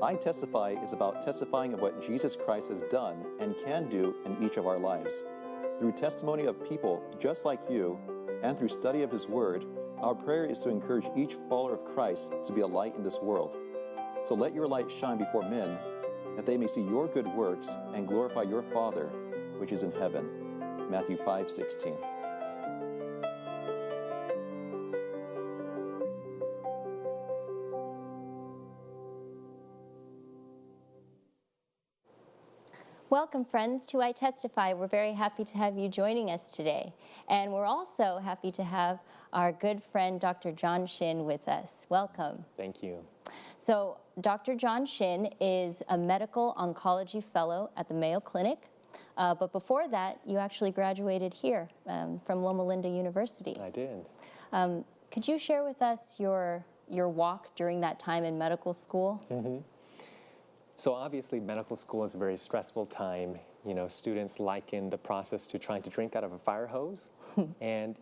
iTestify is about testifying of what Jesus Christ has done and can do in each of our lives. Through testimony of people just like you, and through study of His Word, our prayer is to encourage each follower of Christ to be a light in this world. So let your light shine before men, that they may see your good works and glorify your Father, which is in heaven. Matthew 5:16. Welcome, friends, to iTestify. We're very happy to have you joining us today. And we're also happy to have our good friend, Dr. John Shin, with us. Welcome. Thank you. So, Dr. John Shin is a medical oncology fellow at the Mayo Clinic. But before that, you actually graduated here from Loma Linda University. I did. Could you share with us your walk during that time in medical school? Mm-hmm. So obviously medical school is a very stressful time. You know, students liken the process to trying to drink out of a fire hose. And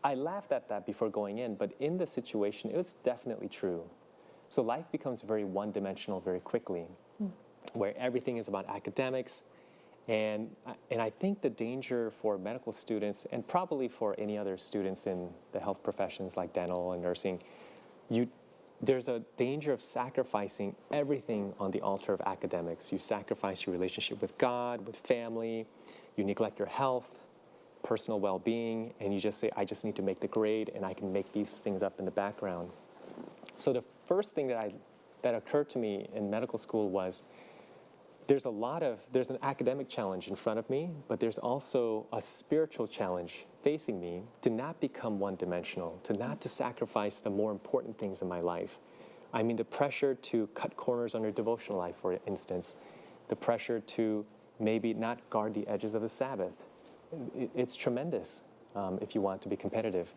I laughed at that before going in, but in the situation, it was definitely true. So life becomes very one-dimensional very quickly, where everything is about academics. And I think the danger for medical students, and probably for any other students in the health professions like dental and nursing, there's a danger of sacrificing everything on the altar of academics. You sacrifice your relationship with God, with family, you neglect your health, personal well-being, and you just say, I just need to make the grade and I can make these things up in the background. So the first thing that occurred to me in medical school was there's an academic challenge in front of me, but there's also a spiritual challenge facing me to not become one-dimensional, to sacrifice the more important things in my life. I mean, the pressure to cut corners on your devotional life, for instance, the pressure to maybe not guard the edges of the Sabbath. It's tremendous if you want to be competitive.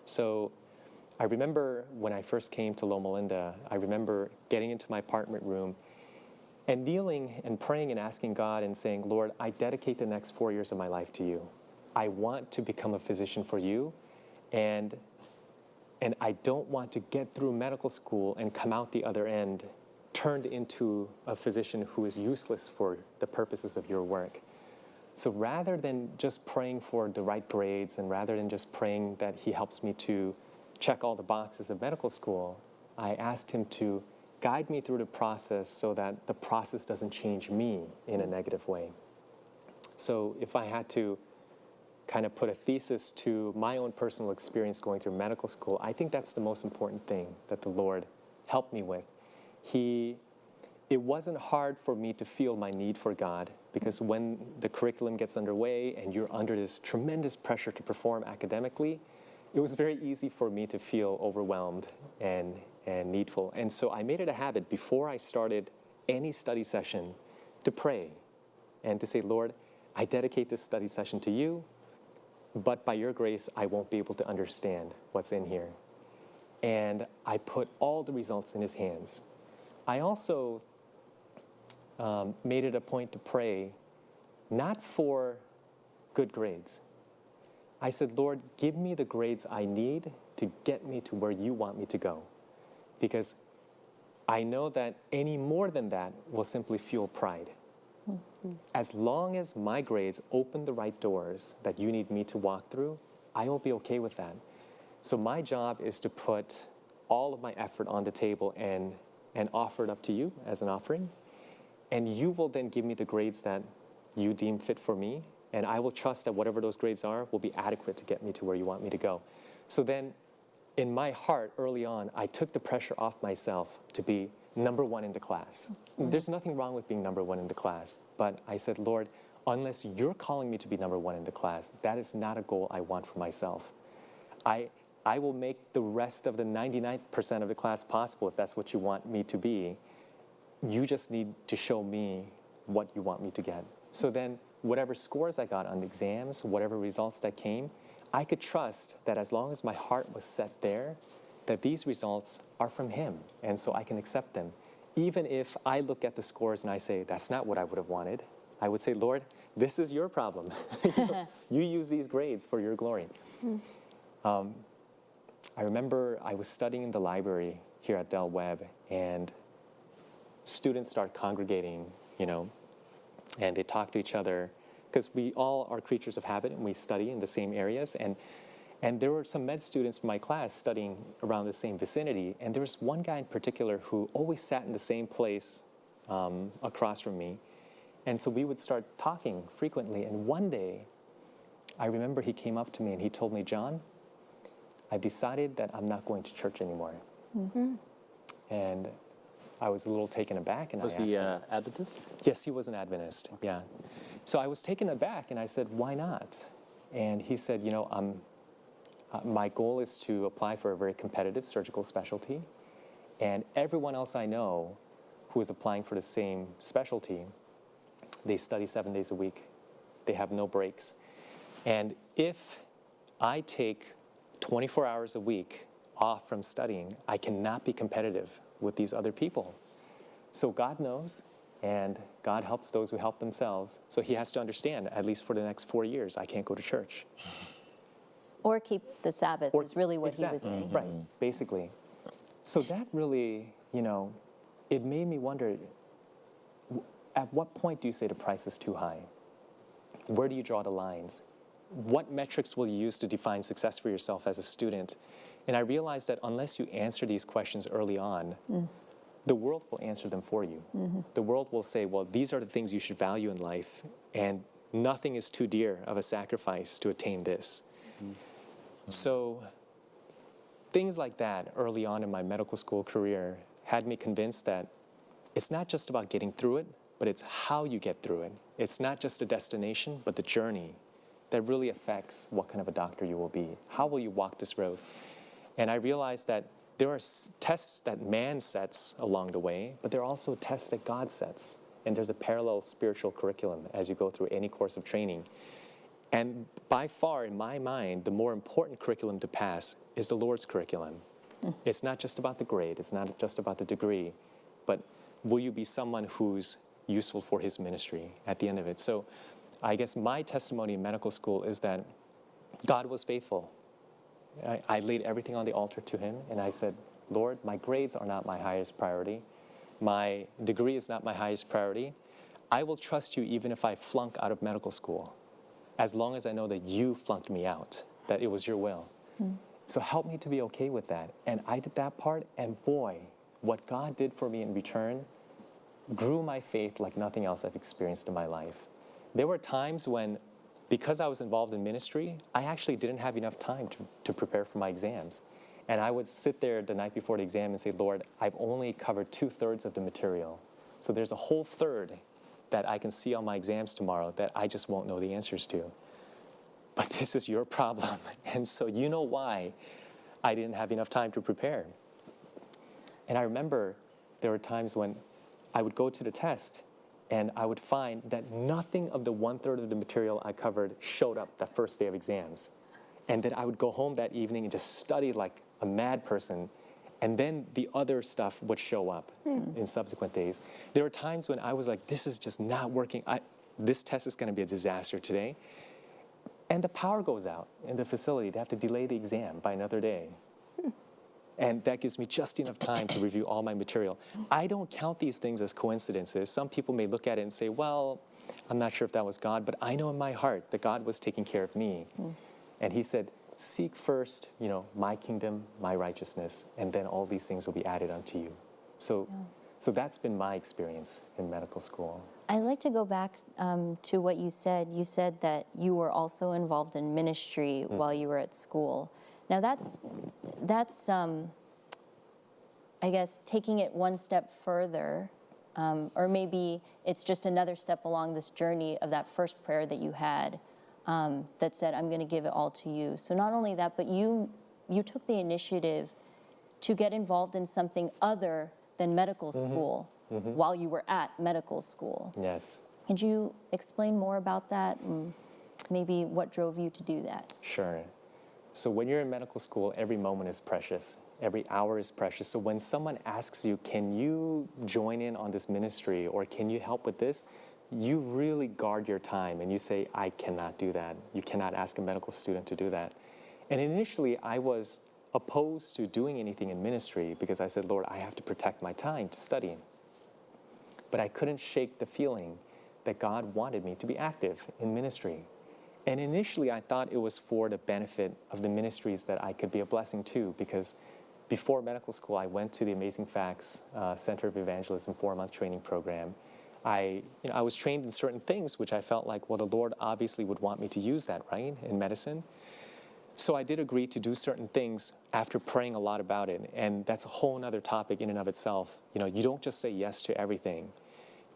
So I remember when I first came to Loma Linda, I remember getting into my apartment room and kneeling and praying and asking God and saying, Lord, I dedicate the next 4 years of my life to you. I want to become a physician for you, and I don't want to get through medical school and come out the other end turned into a physician who is useless for the purposes of your work. So rather than just praying for the right grades and rather than just praying that He helps me to check all the boxes of medical school, I asked Him to guide me through the process so that the process doesn't change me in a negative way. So if I had to kind of put a thesis to my own personal experience going through medical school, I think that's the most important thing that the Lord helped me with. It wasn't hard for me to feel my need for God, because when the curriculum gets underway and you're under this tremendous pressure to perform academically, it was very easy for me to feel overwhelmed and needful. And so I made it a habit before I started any study session to pray and to say, Lord, I dedicate this study session to you, but by your grace, I won't be able to understand what's in here. And I put all the results in His hands. I also made it a point to pray not for good grades. I said, Lord, give me the grades I need to get me to where you want me to go. Because I know that any more than that will simply fuel pride. Mm-hmm. As long as my grades open the right doors that you need me to walk through, I will be okay with that. So my job is to put all of my effort on the table and offer it up to you as an offering. And you will then give me the grades that you deem fit for me. And I will trust that whatever those grades are will be adequate to get me to where you want me to go. So then, in my heart, early on, I took the pressure off myself to be number one in the class. Mm-hmm. There's nothing wrong with being number one in the class. But I said, Lord, unless you're calling me to be number one in the class, that is not a goal I want for myself. I will make the rest of the 99% of the class possible if that's what you want me to be. You just need to show me what you want me to get. So then, whatever scores I got on the exams, whatever results that came, I could trust that as long as my heart was set there, that these results are from Him, and so I can accept them. Even if I look at the scores and I say, that's not what I would have wanted, I would say, Lord, this is your problem. You use these grades for your glory. I remember I was studying in the library here at Del Webb, and students start congregating, and they talk to each other, because we all are creatures of habit and we study in the same areas. And there were some med students from my class studying around the same vicinity, and there was one guy in particular who always sat in the same place across from me. And so we would start talking frequently, and one day, I remember he came up to me and he told me, John, I've decided that I'm not going to church anymore. Mm-hmm. And I was a little taken aback, and was I asked he him, Adventist? Yes, he was an Adventist, yeah. So I was taken aback, and I said, why not? And he said, my goal is to apply for a very competitive surgical specialty, and everyone else I know who is applying for the same specialty, they study 7 days a week. They have no breaks. And if I take 24 hours a week off from studying, I cannot be competitive with these other people. So God knows, and God helps those who help themselves. So he has to understand, at least for the next 4 years, I can't go to church. Or keep the Sabbath is really what he was saying. Right, basically. So that really, it made me wonder, at what point do you say the price is too high? Where do you draw the lines? What metrics will you use to define success for yourself as a student? And I realized that unless you answer these questions early on, the world will answer them for you. Mm-hmm. The world will say, well, these are the things you should value in life, and nothing is too dear of a sacrifice to attain this. Mm-hmm. So things like that early on in my medical school career had me convinced that it's not just about getting through it, but it's how you get through it. It's not just the destination, but the journey that really affects what kind of a doctor you will be. How will you walk this road? And I realized that there are tests that man sets along the way, but there are also tests that God sets. And there's a parallel spiritual curriculum as you go through any course of training. And by far, in my mind, the more important curriculum to pass is the Lord's curriculum. It's not just about the grade, it's not just about the degree, but will you be someone who's useful for his ministry at the end of it? So I guess my testimony in medical school is that God was faithful. I laid everything on the altar to him, and I said, Lord, my grades are not my highest priority. My degree is not my highest priority. I will trust you even if I flunk out of medical school, as long as I know that you flunked me out, that it was your will. So help me to be okay with that. And I did that part, and boy, what God did for me in return grew my faith like nothing else I've experienced in my life. There were times when, because I was involved in ministry, I actually didn't have enough time to prepare for my exams. And I would sit there the night before the exam and say, Lord, I've only covered 2/3 of the material. So there's a whole third that I can see on my exams tomorrow that I just won't know the answers to. But this is your problem. And so you know why I didn't have enough time to prepare. And I remember there were times when I would go to the test and I would find that nothing of the 1/3 of the material I covered showed up that first day of exams. And then I would go home that evening and just study like a mad person. And then the other stuff would show up in subsequent days. There were times when I was like, this is just not working. This test is going to be a disaster today. And the power goes out in the facility. They have to delay the exam by another day. And that gives me just enough time to review all my material. I don't count these things as coincidences. Some people may look at it and say, well, I'm not sure if that was God, but I know in my heart that God was taking care of me. And he said, seek first, my kingdom, my righteousness, and then all these things will be added unto you. So that's been my experience in medical school. I'd like to go back to what you said. You said that you were also involved in ministry while you were at school. Now that's I guess, taking it one step further, or maybe it's just another step along this journey of that first prayer that you had that said, I'm going to give it all to you. So not only that, but you took the initiative to get involved in something other than medical school while you were at medical school. Yes. Could you explain more about that and maybe what drove you to do that? Sure. So when you're in medical school, every moment is precious. Every hour is precious. So when someone asks you, can you join in on this ministry or can you help with this? You really guard your time and you say, I cannot do that. You cannot ask a medical student to do that. And initially, I was opposed to doing anything in ministry because I said, Lord, I have to protect my time to study. but I couldn't shake the feeling that God wanted me to be active in ministry. And initially, I thought it was for the benefit of the ministries that I could be a blessing to, because before medical school, I went to the Amazing Facts Center of Evangelism 4-month training program. I was trained in certain things, which I felt like, well, the Lord obviously would want me to use that, right, in medicine. So I did agree to do certain things after praying a lot about it, and that's a whole other topic in and of itself. You don't just say yes to everything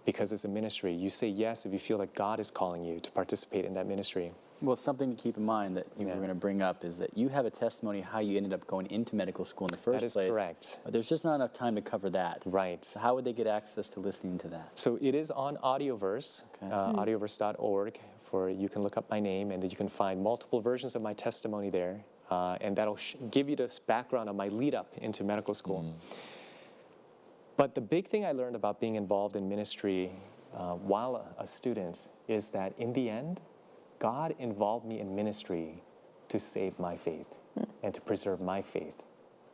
because it's a ministry. You say yes if you feel like God is calling you to participate in that ministry. Well, something to keep in mind that you were going to bring up is that you have a testimony how you ended up going into medical school in the first place. That is correct. But there's just not enough time to cover that. Right. So how would they get access to listening to that? So it is on Audioverse, audioverse.org. You can look up my name, and then you can find multiple versions of my testimony there, and that'll give you this background of my lead up into medical school. But the big thing I learned about being involved in ministry while a student is that in the end, God involved me in ministry to save my faith and to preserve my faith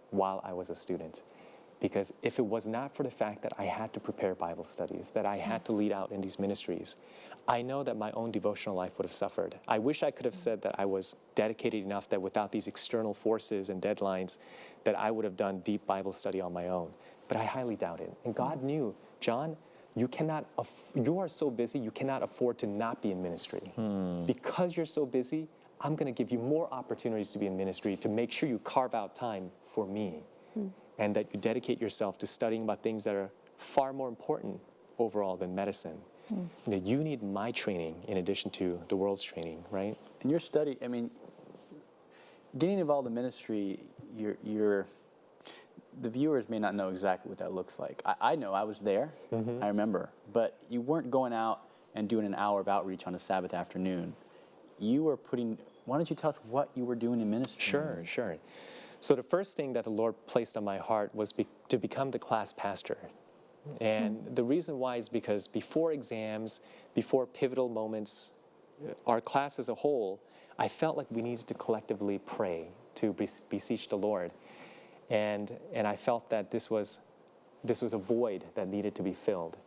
while I was a student. Because if it was not for the fact that I had to prepare Bible studies, that I had to lead out in these ministries, I know that my own devotional life would have suffered. I wish I could have said that I was dedicated enough that without these external forces and deadlines, that I would have done deep Bible study on my own. But I highly doubt it. And God knew, John, you are so busy, you cannot afford to not be in ministry. Because you're so busy, I'm going to give you more opportunities to be in ministry to make sure you carve out time for me. And that you dedicate yourself to studying about things that are far more important overall than medicine. That you need my training in addition to the world's training, right? And your study, I mean, getting involved in ministry, the viewers may not know exactly what that looks like. I know, I was there, I remember. But you weren't going out and doing an hour of outreach on a Sabbath afternoon. You were why don't you tell us what you were doing in ministry? Sure. So the first thing that the Lord placed on my heart was to become the class pastor. And the reason why is because before exams, before pivotal moments, our class as a whole, I felt like we needed to collectively pray to beseech the Lord. And I felt that this was a void that needed to be filled.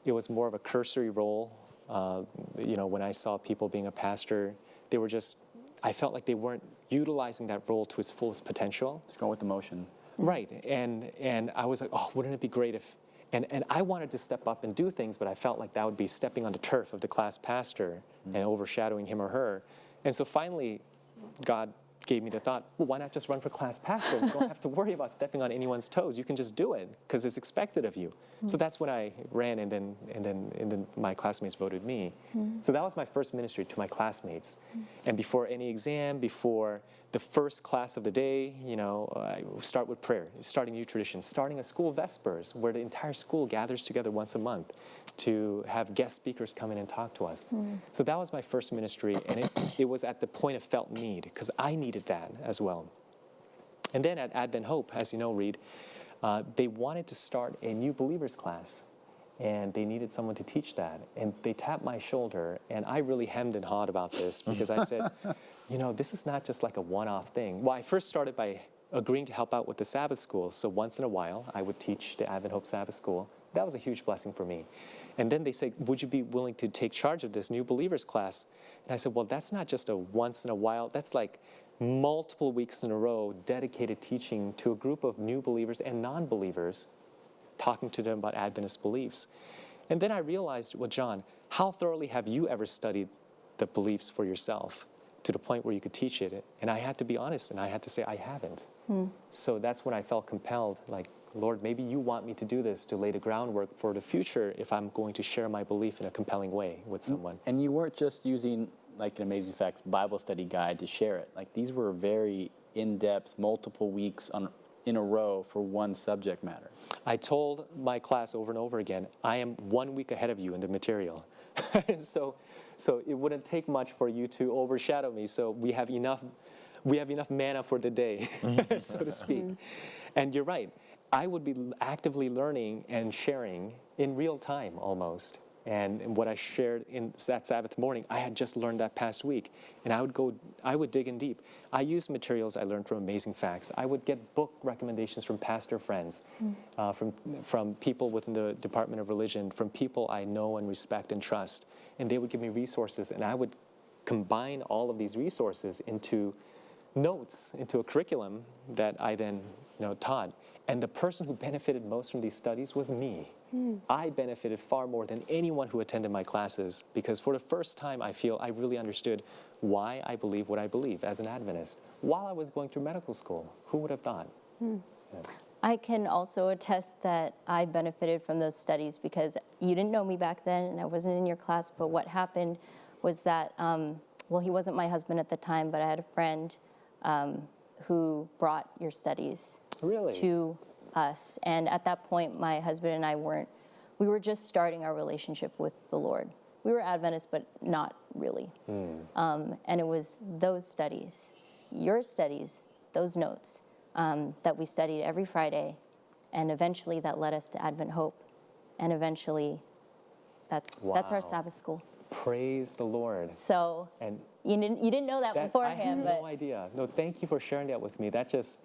It was more of a cursory role. When I saw people being a pastor, I felt like they weren't utilizing that role to its fullest potential. Just going with the motion. Right, and I was like, oh, wouldn't it be great if, and I wanted to step up and do things, but I felt like that would be stepping on the turf of the class pastor and overshadowing him or her. And so finally, God gave me the thought, well, why not just run for class pastor? You don't have to worry about stepping on anyone's toes. You can just do it because it's expected of you. So that's when I ran, and then my classmates voted me. So that was my first ministry to my classmates. And before any exam, before the first class of the day, I start with prayer, starting new traditions, starting a school vespers where the entire school gathers together once a month to have guest speakers come in and talk to us. So that was my first ministry, and it was at the point of felt need, because I needed that as well. And then at Advent Hope, as you know, Reed, they wanted to start a new believers class, and they needed someone to teach that. And they tapped my shoulder, and I really hemmed and hawed about this, because I said, this is not just like a one-off thing. Well, I first started by agreeing to help out with the Sabbath school. So once in a while, I would teach the Advent Hope Sabbath school. That was a huge blessing for me. And then they said, would you be willing to take charge of this new believers class? And I said, well, that's not just a once in a while. That's like multiple weeks in a row dedicated teaching to a group of new believers and non-believers, talking to them about Adventist beliefs. And then I realized, well, John, how thoroughly have you ever studied the beliefs for yourself to the point where you could teach it? And I had to be honest, and I had to say I haven't. So that's when I felt compelled, like, Lord, maybe you want me to do this to lay the groundwork for the future if I'm going to share my belief in a compelling way with someone. And you weren't just using like an Amazing Facts Bible study guide to share it. Like, these were very in-depth, multiple weeks in a row for one subject matter. I told my class over and over again, I am 1 week ahead of you in the material. So it wouldn't take much for you to overshadow me. So we have enough manna for the day, so to speak. And you're right. I would be actively learning and sharing in real time almost And what I shared in that Sabbath morning, I had just learned that past week. And I would dig in deep. I used materials I learned from Amazing Facts. I would get book recommendations from pastor friends, from people within the Department of Religion, from people I know and respect and trust. And they would give me resources, and I would combine all of these resources into notes, into a curriculum that I then taught. And the person who benefited most from these studies was me. I benefited far more than anyone who attended my classes, because for the first time I feel I really understood why I believe what I believe as an Adventist while I was going through medical school. Who would have thought? Yeah. I can also attest that I benefited from those studies, because you didn't know me back then and I wasn't in your class, but what happened was that, well, he wasn't my husband at the time, but I had a friend who brought your studies Really? to us. And at that point, my husband and I we were just starting our relationship with the Lord. We were Adventists, but not really. And it was those studies, your studies, those notes, that we studied every Friday, and eventually that led us to Advent Hope. And eventually, that's our Sabbath school. Praise the Lord. So And you didn't know that beforehand, I had no idea. No, thank you for sharing that with me. That just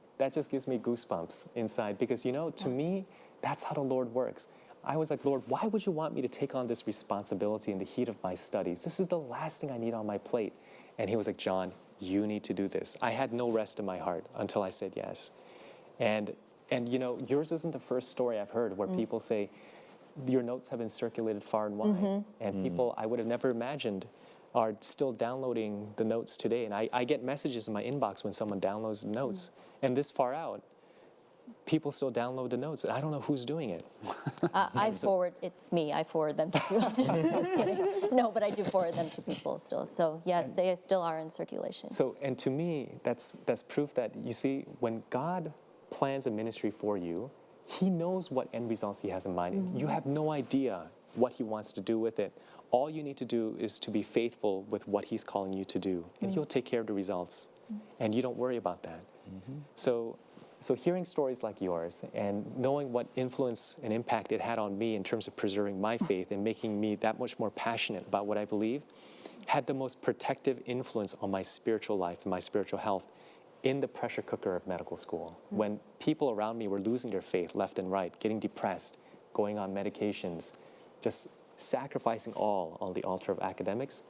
gives me goosebumps inside, because to me, that's how the Lord works. I was like, Lord, why would you want me to take on this responsibility in the heat of my studies? This is the last thing I need on my plate. And he was like, John, you need to do this. I had no rest in my heart until I said yes. And yours isn't the first story I've heard where people say, your notes have been circulated far and wide. And people I would have never imagined are still downloading the notes today. And I get messages in my inbox when someone downloads the notes. And this far out, people still download the notes. And I don't know who's doing it. It's me. I forward them to people. Just kidding. No, but I do forward them to people still. So yes, they still are in circulation. So, and to me, that's proof that, you see, when God plans a ministry for you, he knows what end results he has in mind. You have no idea what he wants to do with it. All you need to do is to be faithful with what he's calling you to do, and he'll take care of the results. And you don't worry about that. So hearing stories like yours and knowing what influence and impact it had on me in terms of preserving my faith and making me that much more passionate about what I believe had the most protective influence on my spiritual life and my spiritual health in the pressure cooker of medical school. When people around me were losing their faith left and right, getting depressed, going on medications, just sacrificing all on the altar of academics,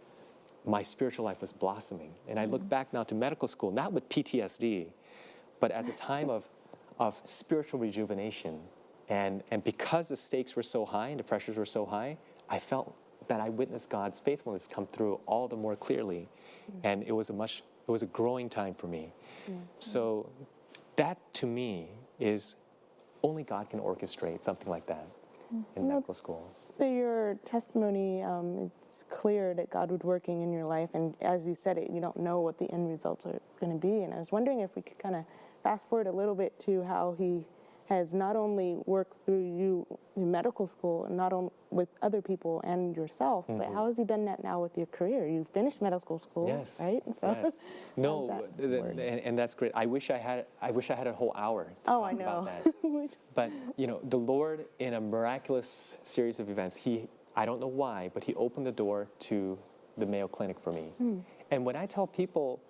my spiritual life was blossoming. And I look back now to medical school, not with PTSD, but as a time of spiritual rejuvenation. And because the stakes were so high and the pressures were so high, I felt that I witnessed God's faithfulness come through all the more clearly. And it was a growing time for me. So that, to me, is only God can orchestrate something like that in medical school. Through your testimony, it's clear that God was working in your life, and as you said it, you don't know what the end results are going to be. And I was wondering if we could kind of fast forward a little bit to how he has not only worked through you in medical school, and not only with other people and yourself, but how has he done that now with your career? You finished medical school, right? So Yes. No, and that's great. I wish I had a whole hour to talk about that. But the Lord, in a miraculous series of events, I don't know why, but he opened the door to the Mayo Clinic for me. And when I tell people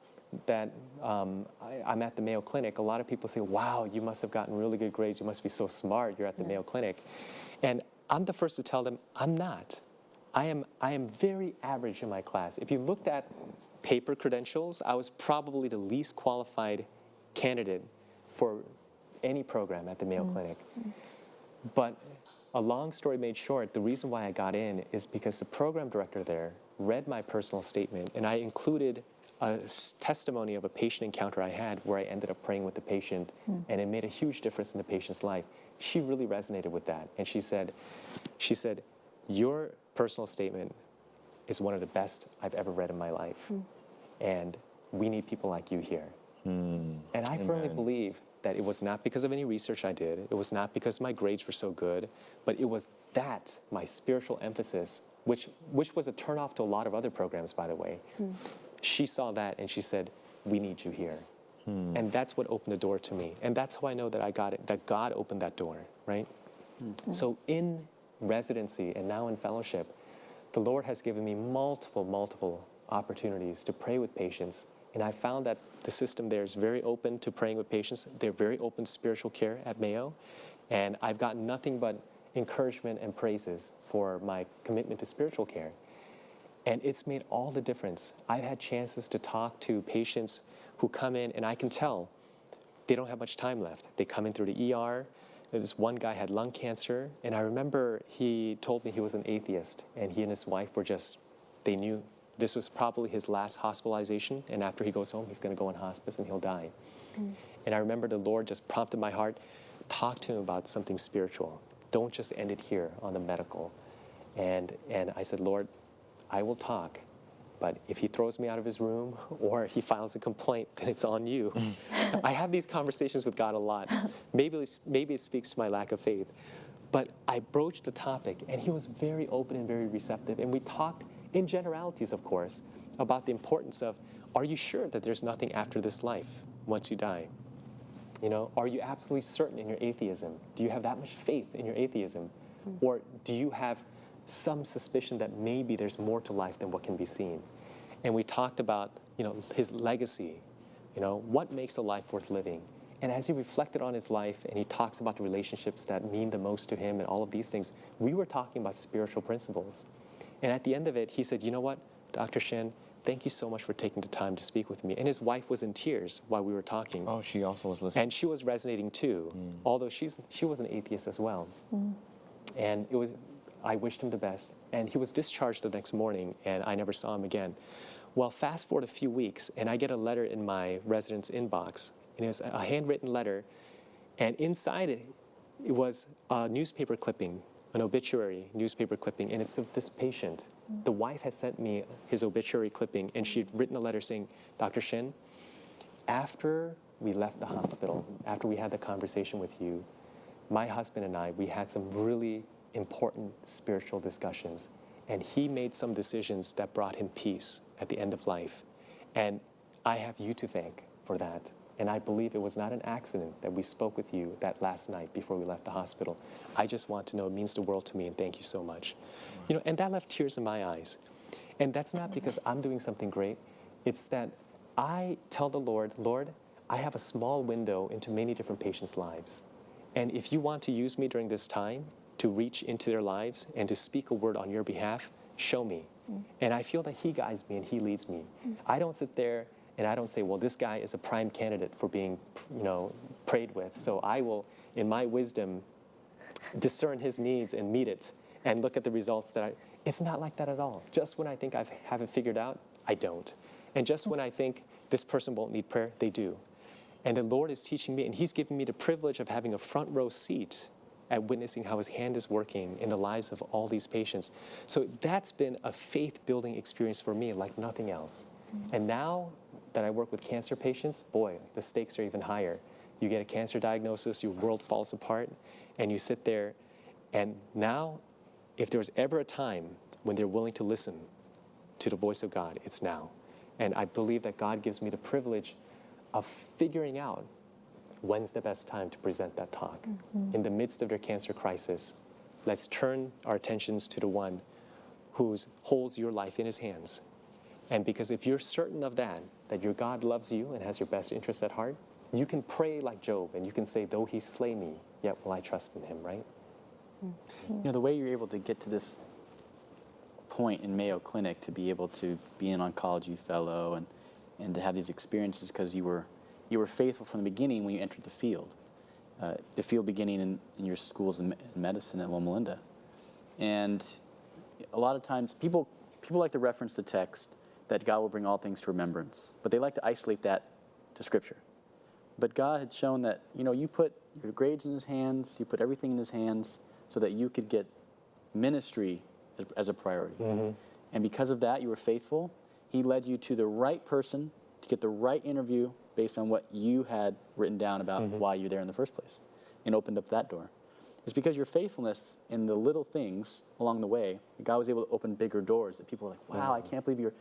that I'm at the Mayo Clinic, a lot of people say, wow, you must have gotten really good grades. You must be so smart. You're at the Mayo Clinic. And I'm the first to tell them, I'm not. I am very average in my class. If you looked at paper credentials, I was probably the least qualified candidate for any program at the Mayo Clinic. But a long story made short, the reason why I got in is because the program director there read my personal statement, and I included a testimony of a patient encounter I had where I ended up praying with the patient, and it made a huge difference in the patient's life. She really resonated with that, and she said, your personal statement is one of the best I've ever read in my life, and we need people like you here. And I firmly believe that it was not because of any research I did, it was not because my grades were so good, but it was that, my spiritual emphasis, which was a turnoff to a lot of other programs, by the way. She saw that and she said, we need you here. And that's what opened the door to me. And that's how I know that I got it, that God opened that door, right? So in residency and now in fellowship, the Lord has given me multiple opportunities to pray with patients. And I found that the system there is very open to praying with patients. They're very open to spiritual care at Mayo. And I've gotten nothing but encouragement and praises for my commitment to spiritual care. And it's made all the difference. I've had chances to talk to patients who come in, and I can tell they don't have much time left. They come in through the ER. This one guy had lung cancer, and I remember he told me he was an atheist, and he and his wife were just, they knew this was probably his last hospitalization, and after he goes home, he's going to go in hospice and he'll die. And I remember the Lord just prompted my heart, talk to him about something spiritual. Don't just end it here on the medical. And I said, Lord, I will talk, but if he throws me out of his room or he files a complaint, then it's on you. I have these conversations with God a lot. Maybe it speaks to my lack of faith. But I broached the topic, and he was very open and very receptive. And we talked in generalities, of course, about the importance of, are you sure that there's nothing after this life once you die? You know, are you absolutely certain in your atheism? Do you have that much faith in your atheism? Or do you have some suspicion that maybe there's more to life than what can be seen? And we talked about, you know, his legacy, you know, what makes a life worth living? And as he reflected on his life and he talks about the relationships that mean the most to him and all of these things, we were talking about spiritual principles. And at the end of it, he said, you know what, Dr. Shin, thank you so much for taking the time to speak with me. And his wife was in tears while we were talking. Oh, she also was listening. And she was resonating too, although she was an atheist as well. And I wished him the best. And he was discharged the next morning, and I never saw him again. Well, fast forward a few weeks, and I get a letter in my residence inbox. And it was a handwritten letter. And inside it was a newspaper clipping, an obituary newspaper clipping, and it's of this patient. The wife had sent me his obituary clipping, and she'd written a letter saying, Dr. Shin, after we left the hospital, after we had the conversation with you, my husband and I, we had some really important spiritual discussions, and he made some decisions that brought him peace at the end of life. And I have you to thank for that. And I believe it was not an accident that we spoke with you that last night before we left the hospital. I just want to know, it means the world to me, and thank you so much. You know, and that left tears in my eyes. And that's not because I'm doing something great. It's that I tell the Lord, Lord, I have a small window into many different patients' lives. And if you want to use me during this time to reach into their lives and to speak a word on your behalf, show me. And I feel that he guides me and he leads me. I don't sit there and I don't say, well, this guy is a prime candidate for being, you know, prayed with. So I will, in my wisdom, discern his needs and meet it and look at the results it's not like that at all. Just when I think I haven't figured out, I don't. And just when I think this person won't need prayer, they do. And the Lord is teaching me, and he's giving me the privilege of having a front row seat at witnessing how his hand is working in the lives of all these patients. So that's been a faith-building experience for me like nothing else. And now that I work with cancer patients, boy, the stakes are even higher. You get a cancer diagnosis, your world falls apart, and you sit there, and now, if there's ever a time when they're willing to listen to the voice of God, it's now. And I believe that God gives me the privilege of figuring out when's the best time to present that talk. In the midst of their cancer crisis, let's turn our attentions to the one who holds your life in his hands. And because if you're certain of that your God loves you and has your best interest at heart, you can pray like Job, and you can say, though he slay me, yet will I trust in him, right? You know, the way you're able to get to this point in Mayo Clinic to be able to be an oncology fellow and to have these experiences because you were faithful from the beginning when you entered the field beginning in your schools in medicine at Loma Linda. And a lot of times people like to reference the text that God will bring all things to remembrance, but they like to isolate that to Scripture. But God had shown that, you know, you put your grades in his hands, you put everything in his hands so that you could get ministry as a priority. And because of that, you were faithful. He led you to the right person to get the right interview based on what you had written down about why you're there in the first place, and opened up that door. It's because your faithfulness in the little things along the way, God was able to open bigger doors that people were like, wow, I can't believe you're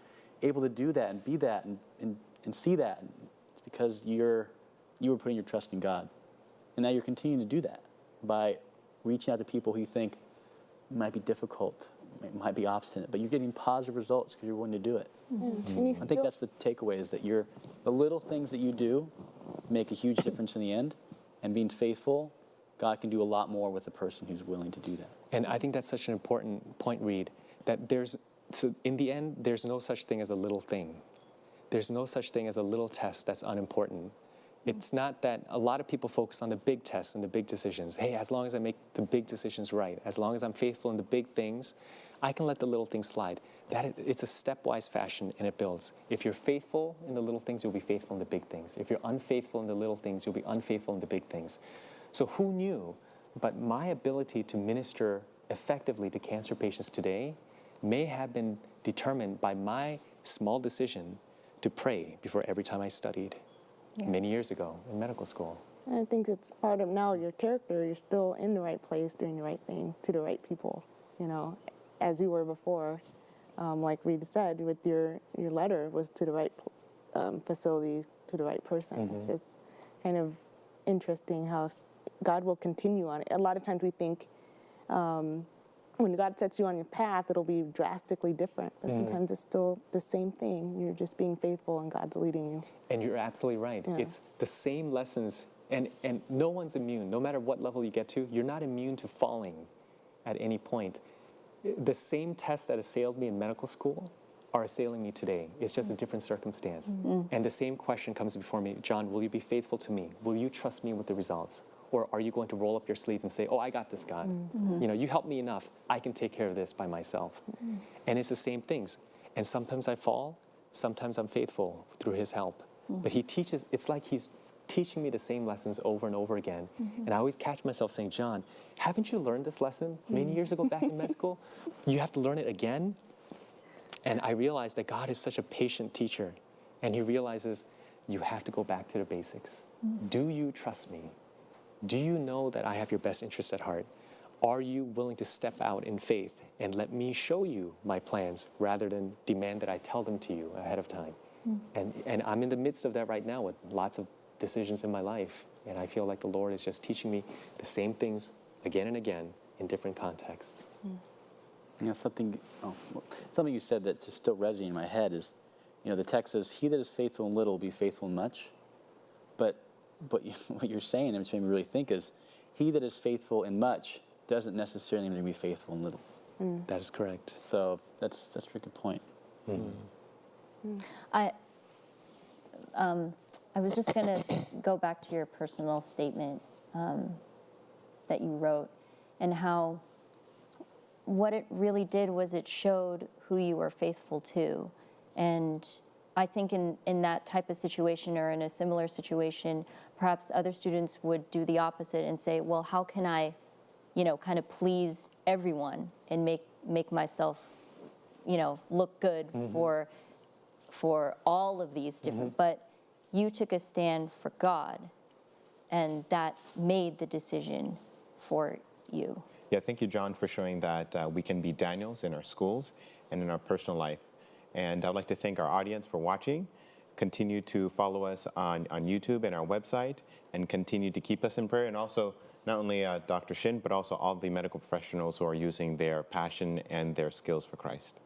able to do that and be that and see that. It's because you were putting your trust in God. And now you're continuing to do that by reaching out to people who you think might be difficult, it might be obstinate, but you're getting positive results because you're willing to do it. And you I think that's the takeaway, is that the little things that you do make a huge difference in the end, and being faithful, God can do a lot more with a person who's willing to do that. And I think that's such an important point, Reed, that so in the end, there's no such thing as a little thing. There's no such thing as a little test that's unimportant. It's not that a lot of people focus on the big tests and the big decisions. Hey, as long as I make the big decisions right, as long as I'm faithful in the big things, I can let the little things slide. It's a stepwise fashion, and it builds. If you're faithful in the little things, you'll be faithful in the big things. If you're unfaithful in the little things, you'll be unfaithful in the big things. So who knew? But my ability to minister effectively to cancer patients today may have been determined by my small decision to pray before every time I studied many years ago in medical school. And I think it's part of now your character. You're still in the right place, doing the right thing to the right people, as you were before. Like Reed said, with your letter was to the right facility, to the right person. It's just kind of interesting how God will continue on it. A lot of times we think when God sets you on your path, it'll be drastically different. But sometimes it's still the same thing. You're just being faithful and God's leading you. And you're absolutely right. Yeah. It's the same lessons, and no one's immune. No matter what level you get to, you're not immune to falling at any point. The same tests that assailed me in medical school are assailing me today. It's just a different circumstance. And the same question comes before me: John, will you be faithful to me? Will you trust me with the results? Or are you going to roll up your sleeve and say, oh, I got this, God. You helped me enough. I can take care of this by myself. And it's the same things. And sometimes I fall. Sometimes I'm faithful through his help. But it's like he's teaching me the same lessons over and over again. And I always catch myself saying, John, haven't you learned this lesson many years ago back in med school? You have to learn it again? And I realized that God is such a patient teacher. And he realizes you have to go back to the basics. Do you trust me? Do you know that I have your best interest at heart? Are you willing to step out in faith and let me show you my plans rather than demand that I tell them to you ahead of time? And I'm in the midst of that right now with lots of decisions in my life. And I feel like the Lord is just teaching me the same things again and again in different contexts. Something you said that just still resonating in my head is, the text says, he that is faithful in little will be faithful in much. But what you're saying, which made me really think, is he that is faithful in much doesn't necessarily mean to be faithful in little. That is correct. So that's a really good point. I was just going to go back to your personal statement that you wrote, and how what it really did was it showed who you were faithful to. And I think in that type of situation, or in a similar situation, perhaps other students would do the opposite and say, well, how can I, kind of please everyone and make myself, look good for all of these different, but you took a stand for God, and that made the decision for you. Yeah, thank you, John, for showing that we can be Daniels in our schools and in our personal life. And I'd like to thank our audience for watching. Continue to follow us on YouTube and our website, and continue to keep us in prayer. And also, not only Dr. Shin, but also all the medical professionals who are using their passion and their skills for Christ.